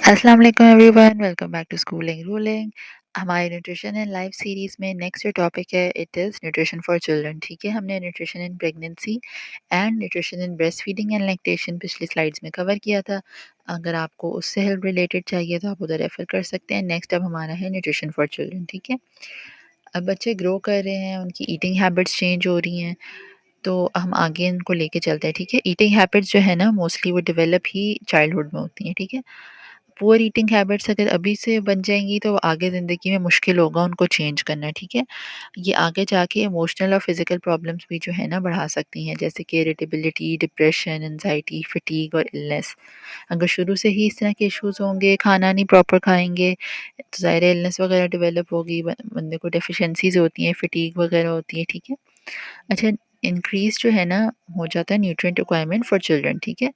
अस्सलाम वालेकुम everyone, welcome back to schooling ruling. हमारे न्यूट्रिशन एंड लाइफ सीरीज़ में नेक्स्ट जो टॉपिक है it is nutrition for children. ठीक है, हमने nutrition in pregnancy and nutrition in breast feeding and lactation पिछली स्लाइड्स में कवर किया था। अगर आपको उससे हेल्प रिलेटेड चाहिए तो आप उधर रेफ़र कर सकते हैं। नेक्स्ट अब हमारा है न्यूट्रिशन फॉर चिल्ड्रन। ठीक है, अब बच्चे ग्रो कर रहे हैं, उनकी ईटिंग हैबिट्स चेंज हो रही हैं, तो हम आगे इनको लेके चलते हैं। ठीक है, ईटिंग हैबिट्स जो है ना मोस्टली वो डेवलप ही चाइल्डहुड में होती हैं। ठीक है, पुअर ईटिंग हैबिट्स अगर अभी से बन जाएंगी तो आगे ज़िंदगी में मुश्किल होगा उनको चेंज करना। ठीक है, ये आगे जाके इमोशनल और फिजिकल प्रॉब्लम्स भी जो है ना बढ़ा सकती हैं, जैसे कि इरिटेबिलिटी, डिप्रेशन, एंजाइटी, फटीग और इलनेस। अगर शुरू से ही इस तरह के इश्यूज होंगे, खाना नहीं प्रॉपर खाएंगे, तो ज़ाहिर है इलनेस वगैरह डेवलप होगी, बंदे को डेफिशिएंसीज होती हैं, फटीग वगैरह होती है। ठीक है, अच्छा, इंक्रीज़ जो है ना हो जाता है न्यूट्रिएंट रिक्वायरमेंट फॉर चिल्ड्रन। ठीक है,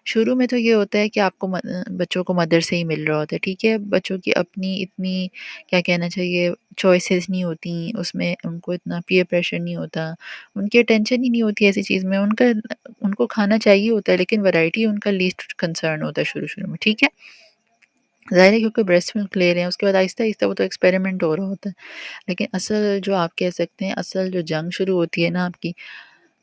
शुरू में तो ये होता है कि आपको बच्चों को मदर से ही मिल रहा होता है। ठीक है, बच्चों की अपनी इतनी क्या कहना चाहिए चॉइसेस नहीं होती, उसमें उनको इतना पीयर प्रेशर नहीं होता, उनकी अटेंशन ही नहीं होती ऐसी चीज़ में, उनको खाना चाहिए होता है लेकिन वैरायटी उनका लीस्ट कंसर्न होता है शुरू-शुरू में। ठीक है, ज़ाहिर है क्योंकि ब्रेस्ट मिल्क ले रहे हैं, उसके बाद आहिस्ता-आहिस्ता वो तो एक्सपेरिमेंट हो रहा होता है। लेकिन असल जो आप कह सकते हैं, असल जो जंग शुरू होती है ना आपकी,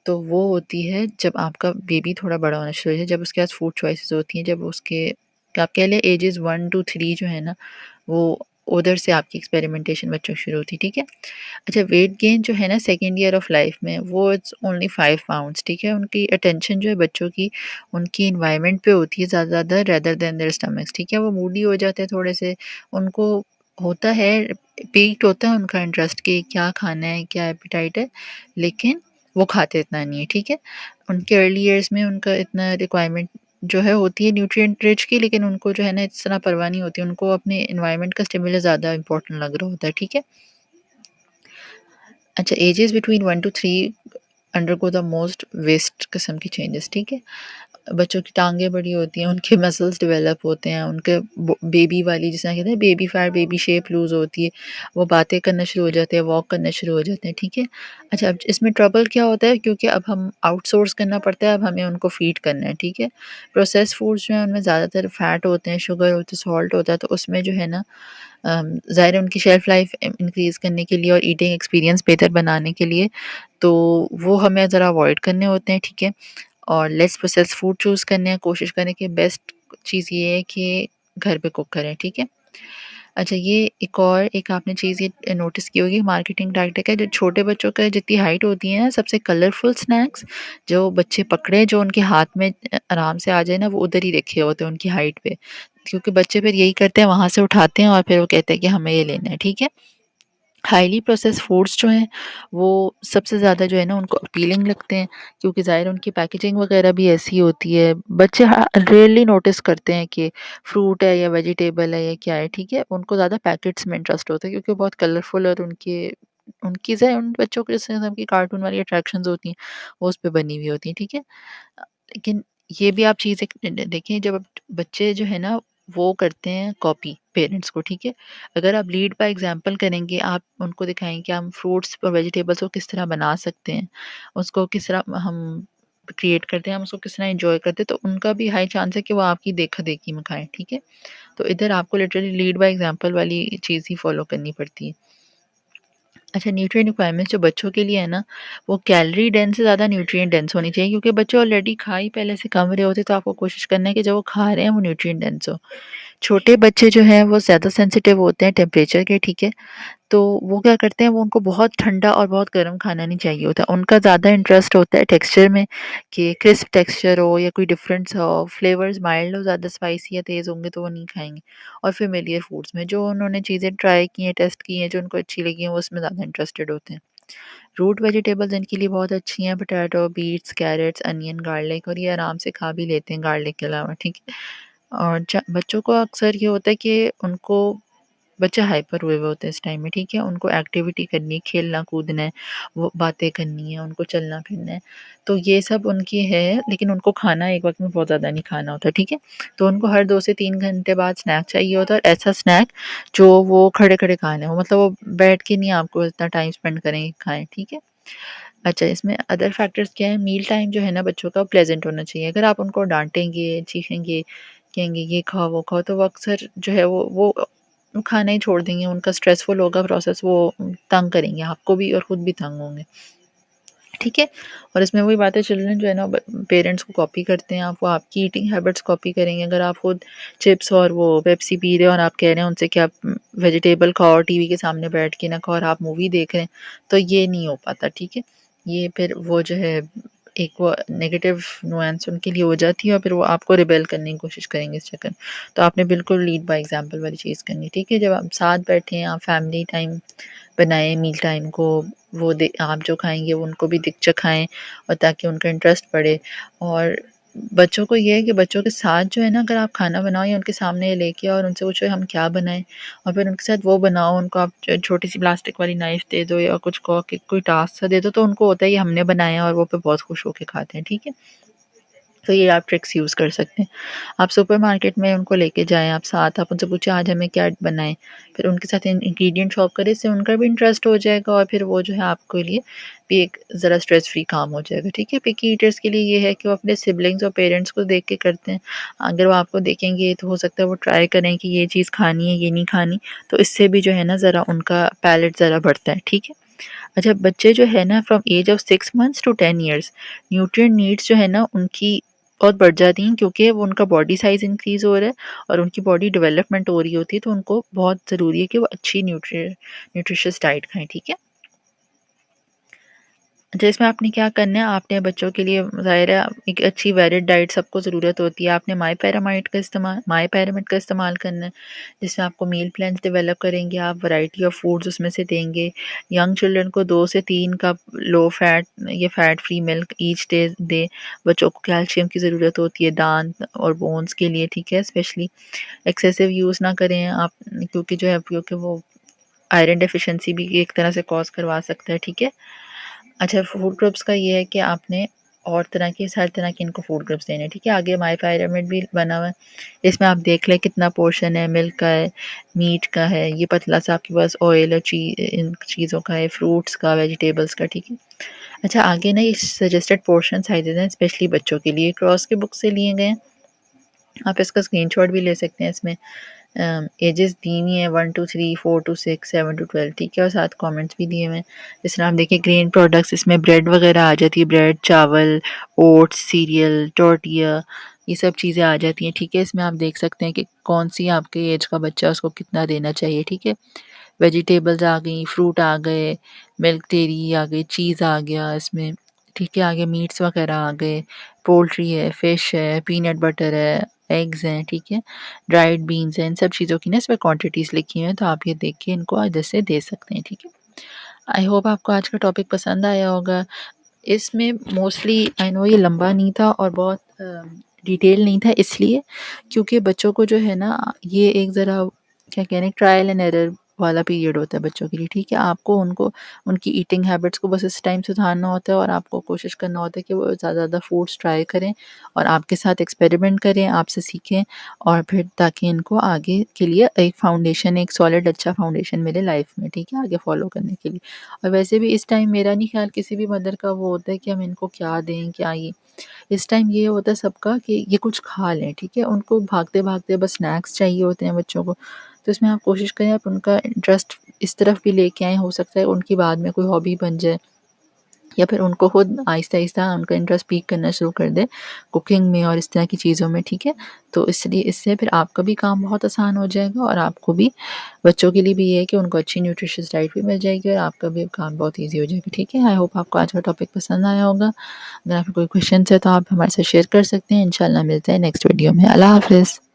तो वो होती है जब आपका बेबी थोड़ा बड़ा होना शुरू हो जाए, जब उसके पास फूड चॉइसेस होती हैं, जब उसके आप कह लें एजेस 1 टू 3 जो है ना, वो उधर से आपकी एक्सपेरिमेंटेशन बच्चों की शुरू होती है। ठीक है, अच्छा, वेट गेन जो है ना सेकंड ईयर ऑफ लाइफ में वो इट्स ओनली 5 पाउंड्स। ठीक है, उनकी अटेंशन जो है बच्चों की उनकी इन्वायरमेंट पे होती है ज़्यादा रेदर देन देयर स्टमक्स। ठीक है, वो मूडी हो जाते हैं थोड़े से, उनको होता है, पीक्ड होता है उनका इंटरेस्ट कि क्या खाना है, क्या एपेटाइट है, लेकिन वो खाते इतना नहीं है। ठीक है, उनके अर्ली ईयर्स में उनका इतना रिक्वायरमेंट जो है होती है न्यूट्रिएंट रिच की, लेकिन उनको जो है ना इस तरह परवाह नहीं होती, उनको अपने एनवायरनमेंट का स्टिमुलस ज़्यादा इंपॉर्टेंट लग रहा होता है। ठीक है, अच्छा, ages between 1 to 3 undergo the most vast किस्म की चेंजेस। ठीक है, बच्चों की टांगें बड़ी होती हैं, उनके मसल्स डेवलप होते हैं, उनके बेबी वाली जिसे कहते हैं baby fat, baby shape loose होती है, वो बातें करना शुरू हो जाते हैं, वॉक करना शुरू हो जाते हैं। ठीक है, अच्छा, अब इसमें ट्रबल क्या होता है, क्योंकि अब हम आउटसोर्स करना पड़ता है, अब हमें उनको फीड करना है। ठीक है, प्रोसेस फूड्स जो हैं उनमें ज़्यादातर फैट होते हैं, शुगर होती है, सॉल्ट होता है, तो उसमें जो है ना ज़ाहिर है उनकी शेल्फ लाइफ इंक्रीज़ करने के लिए और ईटिंग एक्सपीरियंस बेहतर बनाने के लिए, तो वो हमें ज़रा अवॉइड करने होते हैं। ठीक है, और लेस प्रोसेस्ड फूड चूज़ करने हैं, कोशिश करें कि बेस्ट चीज़ ये है कि घर पे कुक करें। ठीक है, अच्छा, ये एक आपने चीज़ ये नोटिस की होगी, मार्केटिंग टैक्टिक है, जो छोटे बच्चों का जितनी हाइट होती है ना, सबसे कलरफुल स्नैक्स जो बच्चे पकड़े, जो उनके हाथ में आराम से आ जाए ना, वो उधर ही रखे होते हैं उनकी हाइट पे, क्योंकि बच्चे फिर यही करते हैं, वहाँ से उठाते हैं और फिर वो कहते हैं कि हमें ये लेना है। ठीक है, हाईली प्रोसेस्ड फूड्स जो हैं वो सबसे ज़्यादा जो है ना उनको अपीलिंग लगते हैं, क्योंकि ज़ाहिर उनकी पैकेजिंग वगैरह भी ऐसी होती है। बच्चे रेयरली नोटिस करते हैं कि फ्रूट है या वेजिटेबल है या क्या है। ठीक है, उनको ज़्यादा पैकेट्स में इंटरेस्ट होता है, क्योंकि बहुत कलरफुल और उनके उनकी ज़ाहिर उन बच्चों को जिस किस्म की कार्टून वाली अट्रैक्शंस होती हैं वो उस पे बनी हुई होती हैं। ठीक है, लेकिन ये भी आप चीज़ एक देखें, जब बच्चे जो है ना वो करते हैं कॉपी पेरेंट्स को। ठीक है, अगर आप लीड बाय एग्जांपल करेंगे, आप उनको दिखाएंगे कि हम फ्रूट्स और वेजिटेबल्स को किस तरह बना सकते हैं, उसको किस तरह हम क्रिएट करते हैं, हम उसको किस तरह एंजॉय करते हैं, तो उनका भी हाई चांस है कि वो आपकी देखा देखी में खाएं। ठीक है, तो इधर आपको लिटरली लीड बाय एग्जांपल वाली चीज़ ही फॉलो करनी पड़ती है। अच्छा, न्यूट्रिएंट रिक्वायरमेंट्स जो बच्चों के लिए है ना, वो कैलोरी डेंस से ज़्यादा न्यूट्रिएंट डेंस होनी चाहिए, क्योंकि बच्चे ऑलरेडी खा ही पहले से कम रहे होते हैं, तो आपको कोशिश करना है कि जो वो खा रहे हैं वो न्यूट्रिएंट डेंस हो। छोटे बच्चे जो हैं वो ज़्यादा सेंसिटिव होते हैं टेम्परेचर के। ठीक है, तो वो क्या करते हैं, वो उनको बहुत ठंडा और बहुत गर्म खाना नहीं चाहिए होता, उनका ज़्यादा इंटरेस्ट होता है टेक्सचर में, कि क्रिस्प टेक्सचर हो या कोई डिफरेंस हो, फ्लेवर्स माइल्ड हो, ज़्यादा स्पाइसी या तेज़ होंगे तो वो नहीं खाएंगे। और फेमिलियर फूड्स में जो उन्होंने चीज़ें ट्राई की हैं, टेस्ट की हैं, जो उनको अच्छी लगी हैं, वो उसमें ज़्यादा इंटरेस्टेड होते हैं। रूट वेजिटेबल्स इनके लिए बहुत अच्छी हैं, potato, beets, carrots, onion, garlic, और ये आराम से खा भी लेते हैं गार्लिक के अलावा। ठीक है, और बच्चों को अक्सर ये होता है कि उनको बच्चे हाइपर हुए हुए होते हैं इस टाइम में। ठीक है, उनको एक्टिविटी करनी है, खेलना कूदना है, वो बातें करनी है, उनको चलना फिरना है, तो ये सब उनकी है, लेकिन उनको खाना एक वक्त में बहुत ज़्यादा नहीं खाना होता। ठीक है, तो उनको हर 2 से 3 घंटे बाद स्नैक चाहिए होता है, और ऐसा स्नैक जो वो खड़े खड़े खाने हो, मतलब वो बैठ के नहीं आपको इतना टाइम स्पेंड करेंगे खाएं। ठीक है, अच्छा, इसमें अदर फैक्टर्स क्या है, मील टाइम जो है ना बच्चों का प्लेजेंट होना चाहिए। अगर आप उनको डांटेंगे, चीखेंगे कहेंगे ये खाओ, वो खाओ, तो वो अक्सर जो है वो खाना ही छोड़ देंगे। उनका स्ट्रेसफुल होगा प्रोसेस, वो तंग करेंगे आपको भी और खुद भी तंग होंगे। ठीक है? और इसमें वही बात है, चिल्ड्रन जो है ना पेरेंट्स को कॉपी करते हैं, आप वो आपकी ईटिंग हैबिट्स कॉपी करेंगे। अगर आप खुद चिप्स और वो पेप्सी पी रहे हो और आप कह रहे हैं उनसे कि आप वेजिटेबल खाओ और टीवी के सामने बैठ के ना खाओ और आप मूवी देख रहे हैं, तो ये नहीं हो पाता। ठीक है? ये फिर वो जो है एक वो नेगेटिव नुआंस उनके लिए हो जाती है और फिर वो आपको रिबेल करने की कोशिश करेंगे इस चक्कर में। तो आपने बिल्कुल लीड बाय एग्जांपल वाली चीज़ करनी है। ठीक है? जब आप साथ बैठे हैं, आप फैमिली टाइम बनाएँ मील टाइम को, वो दे आप जो खाएँगे वो उनको भी चखाएँ और ताकि उनका इंटरेस्ट बढ़े। और बच्चों को ये है कि बच्चों के साथ जो है ना, अगर आप खाना बनाओ या उनके सामने लेके आओ और उनसे पूछो हम क्या बनाएँ, और फिर उनके साथ वो बनाओ, उनको आप छोटी-सी प्लास्टिक वाली नाइफ़ दे दो या कुछ कहो कि कोई टास्क सा दे दो, तो उनको होता है ये हमने बनाया और वो फिर बहुत खुश होके खाते हैं। ठीक है? तो ये आप ट्रिक्स यूज़ कर सकते हैं। आप सुपरमार्केट में उनको लेके जाएँ, आप उनसे पूछें आज हमें क्या बनाएँ? फिर उनके साथ इंग्रीडिएंट शॉप करें, इससे उनका भी इंटरेस्ट हो जाएगा और फिर वो जो है आपके लिए भी एक ज़रा स्ट्रेस फ्री काम हो जाएगा। ठीक है? पिकी ईटर्स के लिए ये है कि वो अपने सिबलिंग्स और पेरेंट्स को देख के करते हैं। अगर वो आपको देखेंगे तो हो सकता है वो ट्राई करें कि ये चीज़ खानी है, ये नहीं खानी, तो इससे भी जो है ना ज़रा उनका पैलेट ज़रा बढ़ता है। ठीक है? अच्छा, बच्चे जो है ना from age of 6 months to 10 years nutrient needs जो है ना उनकी बहुत बढ़ जाती हैं, क्योंकि वो उनका बॉडी साइज़ इंक्रीज़ हो रहा है और उनकी बॉडी डेवलपमेंट हो रही होती है, तो उनको बहुत ज़रूरी है कि वो अच्छी न्यूट्रिशियस डाइट खाएँ। ठीक है? अच्छा, इसमें आपने क्या करना है, आपने बच्चों के लिए ज़ाहिर है एक अच्छी वेरिड डाइट सबको ज़रूरत होती है। आपने माई पैरामाइड का इस्तेमाल करना है, जिसमें आपको मील प्लान्स डेवलप करेंगे, आप वैरायटी ऑफ फूड्स उसमें से देंगे। यंग चिल्ड्रन को 2 से 3 कप लो फैट या fat free milk each day दें। बच्चों को कैल्शियम की ज़रूरत होती है दांत और बोन्स के लिए, ठीक है? स्पेशली एक्सेसिव यूज़ ना करें आप, क्योंकि वो आयरन डेफिशिएंसी भी एक तरह से कॉज़ करवा सकता है। ठीक है? अच्छा, फूड ग्रुप्स का ये है कि आपने और तरह के हर तरह के इनको फूड ग्रुप्स देने हैं, ठीक है? आगे माय पिरामिड भी बना हुआ है, इसमें आप देख लें कितना पोर्शन है, मिल्क का है, मीट का है, ये पतला-सा आपके पास ऑयल और इन चीज़ों का है, फ्रूट्स का, वेजिटेबल्स का, ठीक है? अच्छा, आगे ना ये सजेस्टेड पोर्शन साइज़ेज़ हैं स्पेशली बच्चों के लिए, क्रॉस की बुक से लिए गए हैं। आप इसका स्क्रीनशॉट भी ले सकते हैं, इसमें एजेस दी हुई हैं 1 टू 3, 4 टू 6, 7 टू 12, ठीक है? और साथ कमेंट्स भी दिए हुए हैं। जिस तरह आप देखिए ग्रेन प्रोडक्ट्स, इसमें ब्रेड वगैरह आ जाती है, ब्रेड, चावल, ओट्स, सीरियल, टोर्टिया, ये सब चीज़ें आ जाती हैं, ठीक है? इसमें आप देख सकते हैं कि कौन-सी आपके एज का बच्चा है, उसको कितना देना चाहिए, ठीक है? वेजिटेबल्स आ गई, फ्रूट आ गए, मिल्क डेयरी आ गई, चीज़ आ गया इसमें, ठीक है? आगे मीट्स वगैरह आ गए, पोल्ट्री है, फ़िश है, पीनट बटर है, एग्स हैं, ठीक है? ड्राइड बीन्स हैं, इन सब चीज़ों की ना इसमें क्वांटिटीज़ लिखी हुई हैं, तो आप ये देख के इनको इधर से दे सकते हैं, ठीक है? आई होप आपको आज का टॉपिक पसंद आया होगा। इसमें मोस्टली आई नो ये लंबा नहीं था और बहुत डिटेल नहीं था, इसलिए क्योंकि बच्चों को जो है ना ये एक ज़रा क्या कह रहे हैं ट्रायल एंड एरर वाला पीरियड होता है बच्चों के लिए, ठीक है? आपको उनको उनकी ईटिंग हैबिट्स को बस इस टाइम सुधारना होता है और आपको कोशिश करना होता है कि वो ज़्यादा फूड्स ट्राई करें और आपके साथ एक्सपेरिमेंट करें, आपसे सीखें और फिर ताकि इनको आगे के लिए एक फाउंडेशन, एक सॉलिड अच्छा फाउंडेशन मिले लाइफ में, ठीक है? आगे फॉलो करने के लिए। और वैसे भी इस टाइम मेरा नहीं ख्याल किसी भी मदर का वो होता है कि हम इनको क्या दें, क्या ये इस टाइम ये होता है सबका कि ये कुछ खा लें, ठीक है? उनको भागते-भागते बस स्नैक्स चाहिए होते हैं बच्चों को, तो इसमें आप कोशिश करें आप उनका इंटरेस्ट इस तरफ भी लेके आएँ, हो सकता है उनकी बाद में कोई हॉबी बन जाए या फिर उनको खुद आहिस्ता-आहिस्ता उनका इंटरेस्ट पीक करना शुरू कर दें कुकिंग में और इस तरह की चीज़ों में, ठीक है? तो इसलिए इससे फिर आपका भी काम बहुत आसान हो जाएगा और आपको भी बच्चों के लिए भी ये है कि उनको अच्छी न्यूट्रिशियस डाइट भी मिल जाएगी और आपका भी काम बहुत ईज़ी हो जाएगा, ठीक है? आई होप आपको आज का टॉपिक पसंद आया होगा। अगर आपके कोई क्वेश्चन्स है तो आप हमारे साथ शेयर कर सकते हैं। इंशाल्लाह मिलते हैं नेक्स्ट वीडियो में। अल्लाह हाफ़िज़।